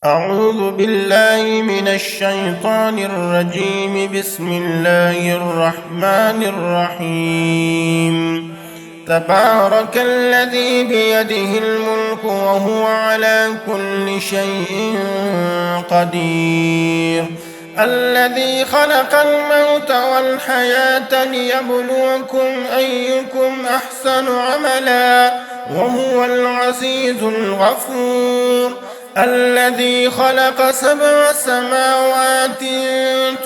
أعوذ بالله من الشيطان الرجيم. بسم الله الرحمن الرحيم. تبارك الذي بيده الملك وهو على كل شيء قدير. الذي خلق الموت والحياة ليبلوكم أيكم أحسن عملا وهو العزيز الغفور. الذي خلق 7 سماوات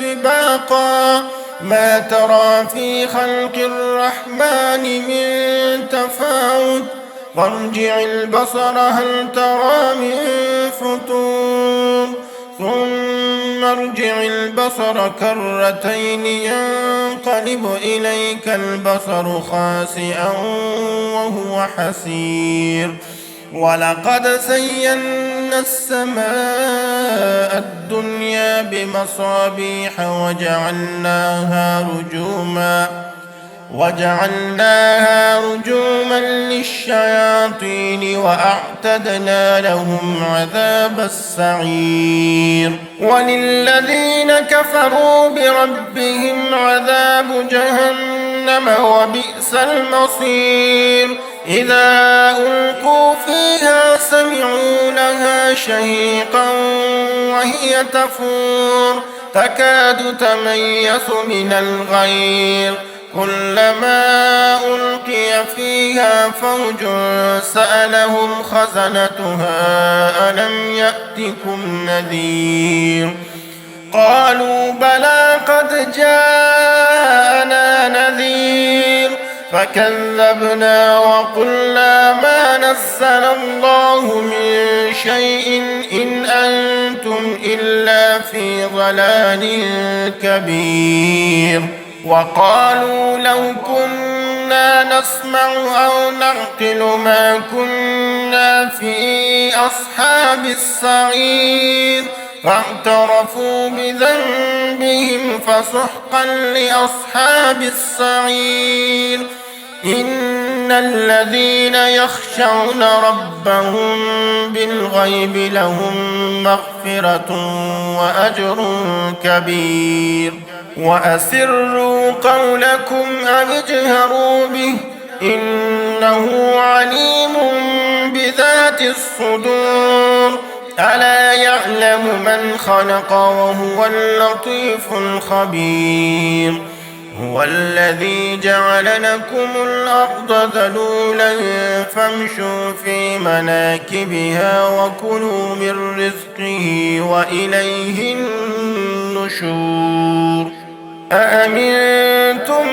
طباقا ما ترى في خلق الرحمن من تفاوت فارجع البصر هل ترى من فطور ثم ارجع البصر كرتين ينقلب إليك البصر خاسئا وهو حسير. ولقد زينا السماء الدنيا بمصابيح وجعلناها رجوما للشياطين وأعتدنا لهم عذاب السعير. وللذين كفروا بربهم عذاب جهنم وبئس المصير. إذا ألقوا فيها سمعوا لها شهيقا وهي تفور تكاد تميز من الغيظ كلما ألقي فيها فوج سألهم خزنتها ألم يأتكم نذير قالوا بلى قد جاءنا نذير فكذبنا وقلنا ما نزل الله من شيء إن أنتم إلا في ضلال كبير. وقالوا لو كنا نسمع أو نعقل ما كنا في أصحاب السعير فاعترفوا بذنبهم فسحقا لأصحاب السعير. إن الذين يخشون ربهم بالغيب لهم مغفرة وأجر كبير. وأسروا قولكم أو اجهروا به إنه عليم بذات الصدور. ألا يعلم من خلق وهو اللطيف الخبير. هو الذي جعل لكم الأرض ذلولا فامشوا في مناكبها وكلوا من رزقه وإليه النشور. أأمنتم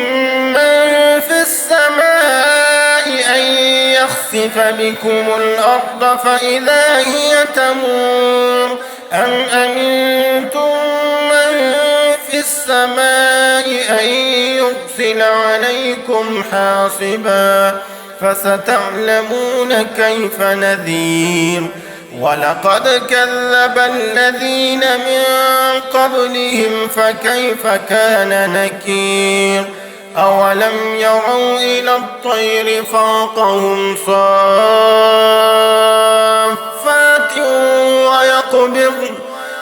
من في السماء أن يخسف بكم الأرض فإذا هي تمور أم أمنتم من في السماء أن يرسل عليكم حاصبا فستعلمون كيف نذير. ولقد كذب الذين من قبلهم فكيف كان نكير. أولم يروا إلى الطير فوقهم صافات ويقبضن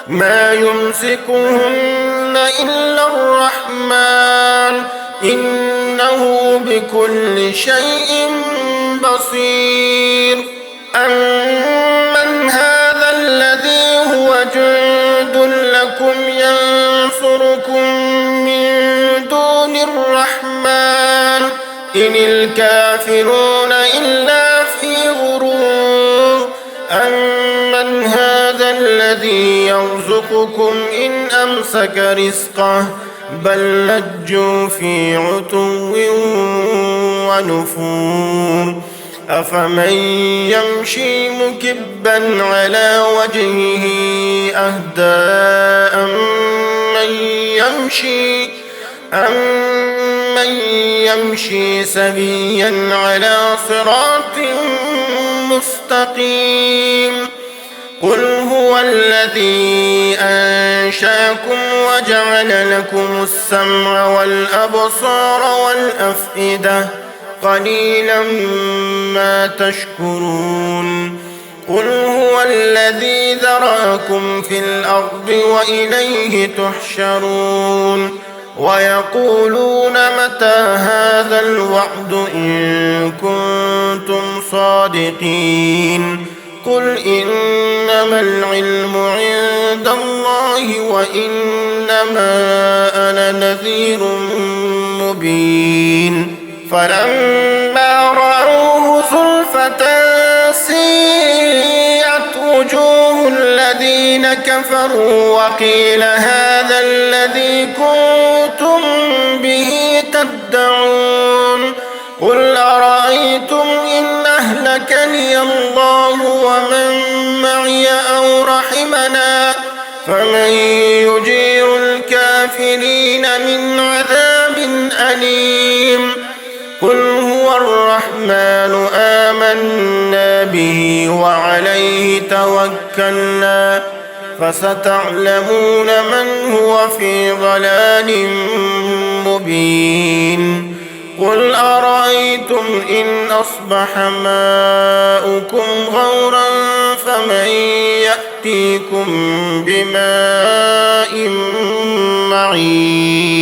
ما يمسكهن إلا الرحمن إنه بكل شيء بصير. أمن هذا الذي هو جند لكم ينصركم من دون الرحمن إن الكافرون إلا في غرور. أمن هذا الذي يرزقكم إن أمسك رزقه بل لجوا في عتو ونفور. أفمن يمشي مكبا على وجهه أهدى أمن يمشي سويا على صراط مستقيم. قل هو الذي أنشأكم وجعل لكم السمع والأبصار والأفئدة قليلا ما تشكرون. قل هو الذي ذرأكم في الأرض وإليه تحشرون ويقولون متى هذا الوعد إن كنتم صادقين قل إنما العلم عند الله وإنما أنا نذير مبين فلما رأوه زلفة سيئت وجوه الذين كفروا وقيل هذا الذي كنتم به تدعون قل أرأيتم إن أهلكني الله ومن معي أو رحمنا فمن يجير الكافرين من عذاب أليم قل هو الرحمن آمنا به وعليه توكلنا فستعلمون من هو في ضلال مبين قل أرأيتم إن أصبح ماؤكم غورا فمن يأتيكم بماء معين